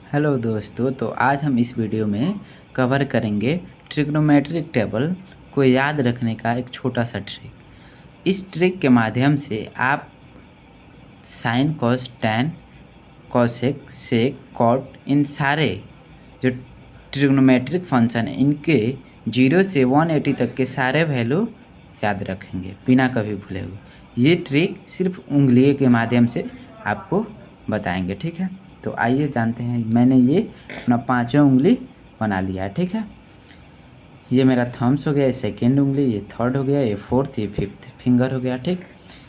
Hello दोस्तों, तो आज हम इस वीडियो में कवर करेंगे ट्रिग्नोमेट्रिक टेबल को याद रखने का एक छोटा सा ट्रिक। इस ट्रिक के माध्यम से आप sine, cos, tan, cosec, sec, cot इन सारे जो ट्रिग्नोमेट्रिक फंक्शन है इनके 0 से 180 तक के सारे वैल्यू याद रखेंगे बिना कभी भूले हुए। ये ट्रिक सिर्फ उंगली के माध्यम से आपको बताएंगे, ठीक है। तो आइए जानते हैं। मैंने ये अपना 5वां उंगली बना लिया है, ठीक है। ये मेरा थम्स हो गया, ये सेकेंड उंगली, ये थर्ड हो गया, ये फोर्थ, ये फिफ्थ फिंगर हो गया, ठीक।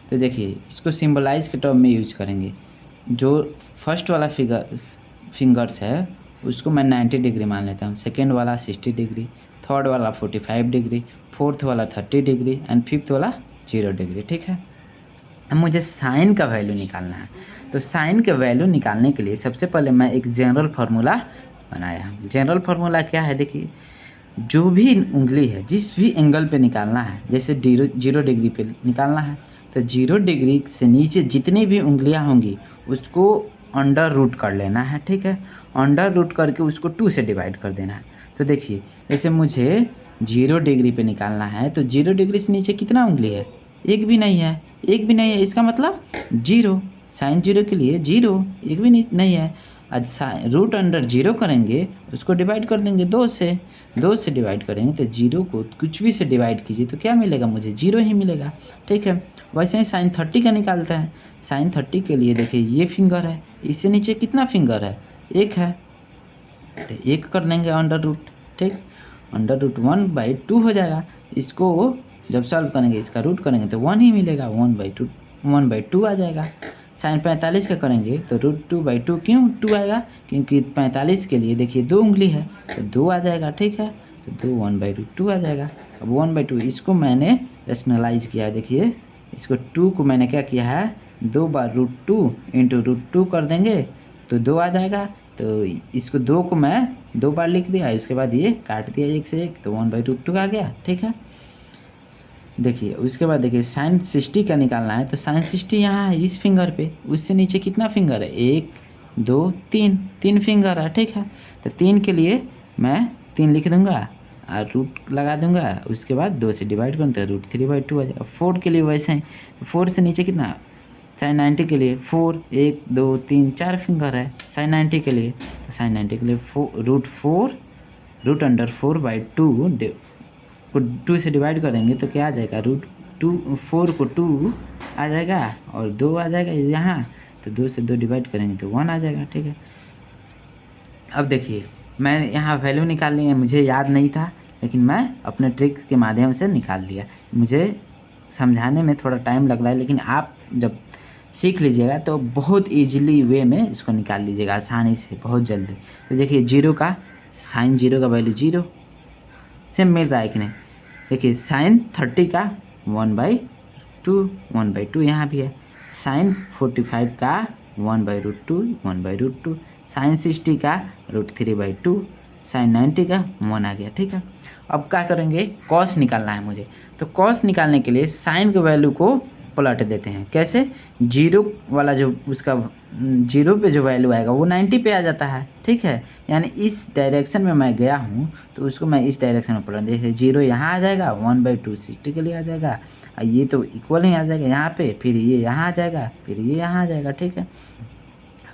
तो देखिए, इसको सिंबलाइज के टर्म में यूज करेंगे। जो फर्स्ट वाला फिंगर्स है उसको मैं 90 डिग्री मान लेता हूँ, सेकेंड वाला 60 डिग्री, थर्ड वाला 45 डिग्री, फोर्थ वाला 30 डिग्री एंड फिफ्थ वाला 0 डिग्री, ठीक है। अब मुझे साइन का वैल्यू निकालना है। तो साइन का वैल्यू निकालने के लिए सबसे पहले मैं एक जनरल फार्मूला बनाया। जनरल फार्मूला क्या है, देखिए, जो भी उंगली है जिस भी एंगल पे निकालना है, जैसे 0 डिग्री पे निकालना है तो 0 डिग्री से नीचे जितनी भी उंगलियां होंगी उसको अंडर रूट कर लेना है, ठीक है। अंडर रूट करके उसको 2 से डिवाइड कर देना है। तो देखिए, जैसे मुझे 0 डिग्री पे निकालना है तो 0 डिग्री से नीचे कितना उंगली है? एक भी नहीं है। एक भी नहीं है, इसका मतलब 0। साइन 0 के लिए 0, एक भी नहीं है। आज रूट अंडर 0 करेंगे, उसको डिवाइड कर देंगे 2 से। 2 से डिवाइड करेंगे तो 0 को कुछ भी से डिवाइड कीजिए तो क्या मिलेगा? मुझे 0 ही मिलेगा, ठीक है। वैसे ही साइन 30 का निकालता है। साइन 30 के लिए देखिए, ये फिंगर है, इससे नीचे कितना फिंगर है? एक है, तो 1 कर देंगे अंडर रूट, ठीक। अंडर रूट 1/2 हो जाएगा। इसको जब सॉल्व करेंगे, इसका रूट करेंगे तो 1 ही मिलेगा। 1/2 आ जाएगा। साइन 45 का करेंगे तो √2/2 क्यों 2 आएगा? क्योंकि 45 के लिए देखिए 2 उंगली है तो 2 आ जाएगा, ठीक है। तो 2 1/2 आ जाएगा। अब 1/2 इसको मैंने रेशनलाइज किया है। देखिए, इसको 2 को मैंने क्या किया है, 2 बार √2 इंटू √2 कर देंगे तो 2 आ जाएगा। तो इसको 2 को मैं 2 बार लिख दिया, उसके बाद ये काट दिया 1 से 1 तो 1/√2 आ गया, ठीक है। देखिए, उसके बाद देखिए साइन 60 का निकालना है। तो साइन 60 यहाँ है इस फिंगर पे, उससे नीचे कितना फिंगर है? 1 2 3 फिंगर है, ठीक है। तो 3 के लिए मैं 3 लिख दूंगा और रूट लगा दूंगा। उसके बाद 2 से डिवाइड करूँ तो √3/2 आ जाएगा। 4 के लिए वैसे ही, तो 4 से नीचे कितना? साइन 90 के लिए 4 1 2 3 4 फिंगर है साइन 90 के लिए। तो साइन 90 के लिए √4 रूट अंडर 4/2 को 2 से डिवाइड करेंगे तो क्या आ जाएगा? √4 को 2 आ जाएगा और 2 आ जाएगा यहाँ। तो 2 से 2 डिवाइड करेंगे तो 1 आ जाएगा, ठीक है। अब देखिए, मैं यहाँ वैल्यू निकाल ली है, मुझे याद नहीं था लेकिन मैं अपने ट्रिक्स के माध्यम से निकाल लिया। मुझे समझाने में थोड़ा टाइम लग रहा है, लेकिन आप जब सीख लीजिएगा तो बहुत ईजिली वे में इसको निकाल लीजिएगा, आसानी से, बहुत जल्दी। तो देखिए, 0 का साइन 0 का वैल्यू 0 से मिल रहा है कि नहीं? देखिए, साइन 30 का 1/2 यहाँ भी है। साइन 45 का 1/√2 साइन 60 का √3/2 साइन 90 का 1 आ गया, ठीक है। अब क्या करेंगे? कॉस निकालना है मुझे। तो कॉस निकालने के लिए साइन के वैल्यू को पलट देते हैं। कैसे? 0 वाला जो उसका 0 पे जो वैल्यू आएगा वो 90 पे आ जाता है, ठीक है। यानी इस डायरेक्शन में मैं गया हूँ तो उसको मैं इस डायरेक्शन में पलट देखिए, 0 यहाँ आ जाएगा, 1/2 60 के लिए आ जाएगा, और ये तो इक्वल ही आ जाएगा यहाँ पे, फिर ये यहाँ आ जाएगा, फिर ये यहाँ आ जाएगा, ठीक है।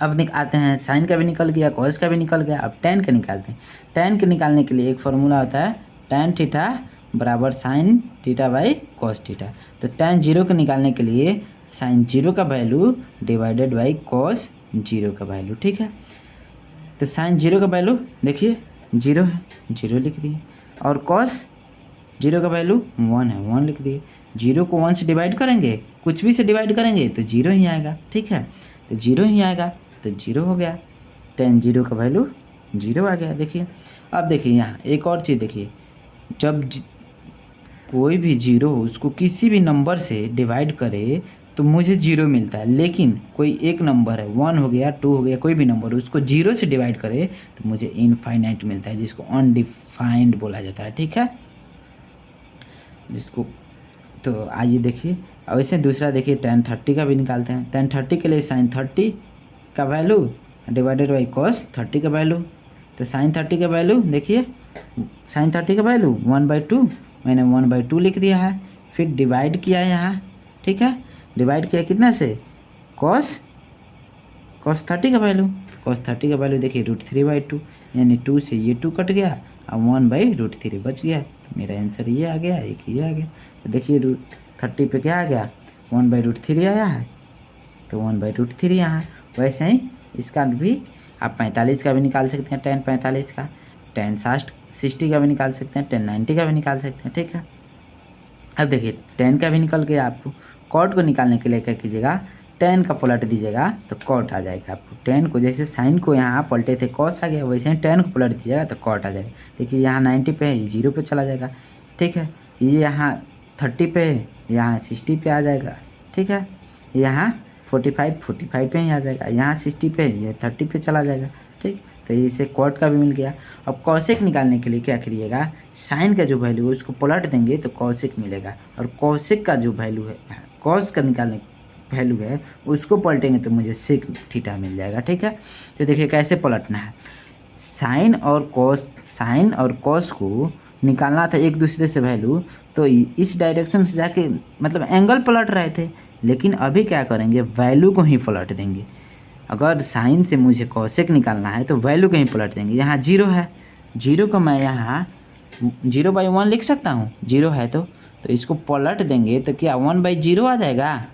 अब आते हैं, साइन का भी निकल गया, कॉस का भी निकल गया। अब टैन का निकालते हैं। टैन के निकालने के लिए एक फार्मूला होता है, टैन थीटा बराबर sine theta by cos theta. तो टैन 0 को निकालने के लिए साइन 0 का वैल्यू डिवाइडेड बाई कॉस 0 का वैल्यू, ठीक है। तो साइन 0 का वैल्यू देखिए 0 है, 0 लिख दिए, और कॉस 0 का वैल्यू 1 है, 1 लिख दिए। 0 को 1 से डिवाइड करेंगे, कुछ भी से डिवाइड करेंगे तो 0 ही आएगा, ठीक है। तो 0 ही आएगा तो 0 हो गया। टैन 0 का वैल्यू 0 आ गया। देखिए, अब देखिए यहाँ एक और चीज़ देखिए, जब कोई भी 0 उसको किसी भी नंबर से डिवाइड करे तो मुझे 0 मिलता है, लेकिन कोई एक नंबर है, 1 हो गया, 2 हो गया, कोई भी नंबर उसको 0 से डिवाइड करे तो मुझे इनफाइनाइट मिलता है, जिसको अनडिफाइंड बोला जाता है, ठीक है। जिसको, तो आइए देखिए, अब ऐसे दूसरा देखिए, टैन 30 का भी निकालते हैं। टैन 30 के लिए साइन 30 का वैल्यू डिवाइडेड बाई कॉस 30 का वैल्यू। तो साइन 30 का वैल्यू देखिए, साइन 30 का वैल्यू 1/2, मैंने 1/2 लिख दिया है। फिर डिवाइड किया है यहाँ, ठीक है, डिवाइड किया कितना से, कॉस 30 का वैल्यू। कॉस 30 का वैल्यू देखिए √3/2, यानी 2 से ये 2 कट गया और 1/√3 बच गया। तो मेरा आंसर ये आ गया, एक ये आ गया। तो देखिए √30 पे क्या आ गया, 1/√3 आया है, तो 1/√3 यहाँ। वैसे ही इसका भी आप 45 का भी निकाल सकते हैं, tan 45 का, tan 60 का भी निकाल सकते हैं, tan 90 का भी निकाल सकते हैं, ठीक है। अब देखिए tan का भी निकल गया आपको। कॉट को निकालने के लिए क्या कीजिएगा, tan का पलट दीजिएगा तो कॉट आ जाएगा आपको। tan को जैसे साइन को यहाँ पलटे थे कॉस आ गया, वैसे ही tan को पलट दीजिएगा तो कॉट आ जाएगा। देखिए यहाँ 90 पे है, ये 0 पे चला जाएगा, ठीक है। ये यहाँ 30 पे है, यहाँ 60 पे आ जाएगा, ठीक है। यहाँ 45 पे ही आ जाएगा, यहाँ 60 पे है, ये 30 पे चला जाएगा, ठीक। तो इसे कॉट का भी मिल गया। अब कॉसेक निकालने के लिए क्या करिएगा, साइन का जो वैल्यू है उसको पलट देंगे तो कॉसेक मिलेगा, और कॉसेक का जो वैल्यू है, कॉस का निकालने वैल्यू है उसको पलटेंगे तो मुझे सेक थीटा मिल जाएगा, ठीक है। तो देखिए कैसे पलटना है, साइन और कॉस को निकालना था एक दूसरे से वैल्यू, तो इस डायरेक्शन से जाके मतलब एंगल पलट रहे थे, लेकिन अभी क्या करेंगे, वैल्यू को ही पलट देंगे। अगर साइन से मुझे कॉसेक निकालना है तो वैल्यू को ही पलट देंगे। यहाँ 0 है, 0 को मैं यहाँ 0/1 लिख सकता हूँ, 0 है तो इसको पलट देंगे तो क्या 1/0 आ जाएगा।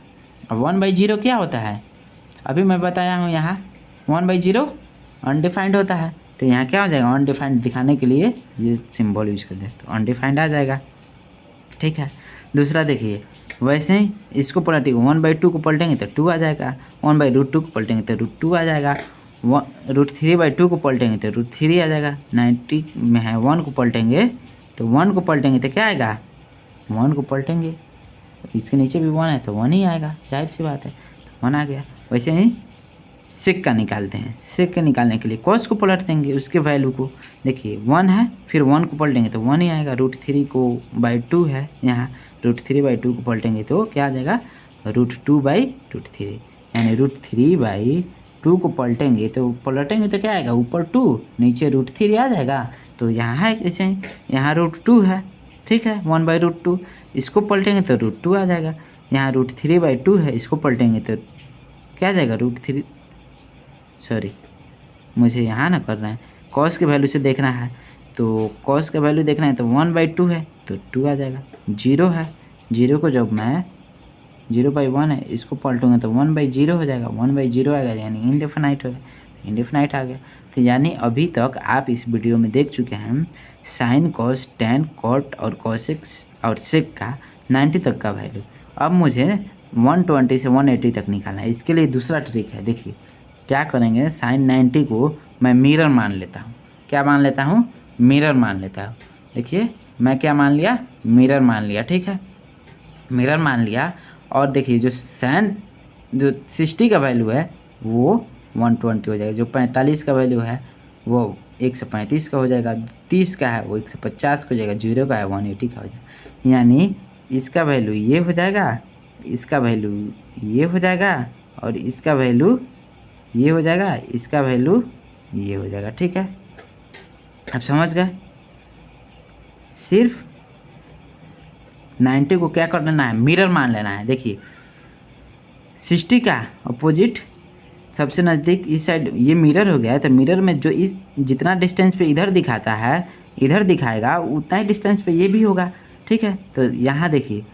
अब 1/0 क्या होता है, अभी मैं बताया हूँ, यहाँ 1/0 अनडिफाइंड होता है, तो यहाँ क्या हो जाएगा, अनडिफाइंड दिखाने के लिए ये सिंबल यूज कर दे तो अनडिफाइंड आ जाएगा, ठीक है। दूसरा देखिए, वैसे ही इसको पलटेंगे, 1/2 को पलटेंगे तो 2 आ जाएगा, 1/√2 को पलटेंगे तो √2 आ जाएगा, √3/2 को पलटेंगे तो √3 आ जाएगा। 90 में है 1 को पलटेंगे तो 1 को पलटेंगे तो क्या आएगा, 1 को पलटेंगे इसके नीचे भी 1 है तो 1 ही आएगा, जाहिर सी बात है, तो 1 आ गया। वैसे ही सेक का निकालते हैं, सेक का निकालने के लिए कॉस को पलट देंगे, उसके वैल्यू को देखिए 1 है, फिर 1 को पलटेंगे तो 1 ही आएगा, √3 को /2 है, यहाँ √3/2 को पलटेंगे तो क्या आ जाएगा, √2/√3, यानी √3/2 को पलटेंगे तो क्या आएगा, ऊपर 2 नीचे √3 आ जाएगा। तो यहाँ है ऐसे ही, यहाँ √2 है, ठीक है, 1/√2, इसको पलटेंगे तो √2 आ जाएगा। यहाँ √3/2 है, इसको पलटेंगे तो क्या आ जाएगा, √3, सॉरी मुझे यहाँ ना करना है, कॉस के वैल्यू से देखना है, तो कॉस का वैल्यू देखना है तो 1/2 है तो 2 आ जाएगा। 0 है, 0 को जब मैं 0/1 है इसको पलटूंगा तो 1/0 हो जाएगा, 1/0 आएगा, यानी इनडेफिनाइट होगा, इनडेफिनाइट आ गया। तो यानी अभी तक आप इस वीडियो में देख चुके हैं साइन, कॉस, टैन, कॉट और कॉसेक और सेक का 90 तक का वैल्यू। अब मुझे 120 से 180 तक निकालना है। इसके लिए दूसरा ट्रिक है, देखिए क्या करेंगे, साइन 90 को मैं मिरर मान लेता हूँ। क्या मान लेता हूँ, मिरर मान लेता हूँ। देखिए मैं क्या मान लिया, मिरर मान लिया, ठीक है, मिरर मान लिया। और देखिए जो 60 का वैल्यू है वो 120 हो जाएगा, जो 45 का वैल्यू है वो 135 का हो जाएगा, 30 का है वो 150 का हो जाएगा, 0 का है 180 का हो जाएगा। यानी इसका वैल्यू ये हो जाएगा, इसका वैल्यू ये हो जाएगा, और इसका वैल्यू ये हो जाएगा, इसका वैल्यू ये हो जाएगा, ठीक है। आप समझ गए, सिर्फ 90 को क्या कर लेना है, मिरर मान लेना है। देखिए 60 का अपोजिट सबसे नज़दीक इस साइड ये मिरर हो गया है, तो मिरर में जो इस जितना डिस्टेंस पे इधर दिखाता है इधर दिखाएगा, उतना ही डिस्टेंस पे ये भी होगा, ठीक है। तो यहाँ देखिए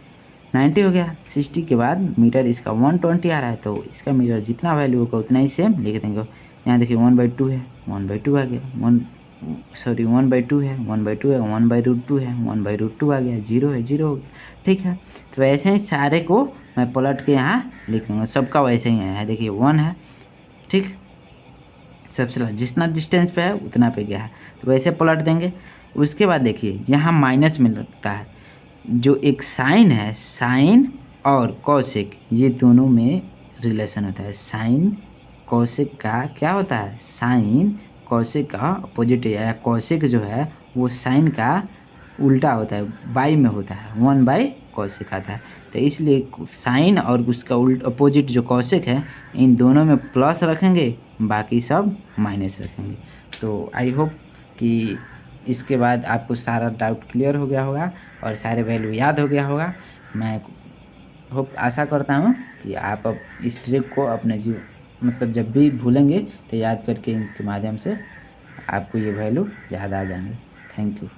90 हो गया, 60 के बाद मिरर इसका 120 आ रहा है, तो इसका मिरर जितना वैल्यू होगा उतना ही सेम लिख देंगे। यहाँ देखिए 1/2 है, 1/2 आ गया, 1/2 है, 1/2 है, 1/√2 है, 1/√2 आ गया, 0 है, 0 हो गया, ठीक है। तो वैसे ही सारे को मैं पलट के यहाँ लिख दूँगा, सबका वैसे ही है। देखिए 1 है, ठीक, सबसे जितना डिस्टेंस पे है उतना पे गया है, तो वैसे पलट देंगे। उसके बाद देखिए यहाँ माइनस में लगता है, जो एक साइन है, साइन और कॉसेक ये दोनों में रिलेशन होता है। साइन कॉसेक का क्या होता है, साइन कॉसेक का अपोजिट या कॉसेक जो है वो साइन का उल्टा होता है, बाई में होता है, 1/cosec आता है। तो इसलिए साइन और उसका अपोजिट जो कॉसेक है इन दोनों में प्लस रखेंगे बाकी सब माइनस रखेंगे। तो आई होप कि इसके बाद आपको सारा डाउट क्लियर हो गया होगा और सारे वैल्यू याद हो गया होगा। मैं होप आशा करता हूँ कि आप अब इस ट्रिक को अपने मतलब जब भी भूलेंगे तो याद करके इनके माध्यम से आपको ये वैल्यू याद आ जाएंगे। Thank you.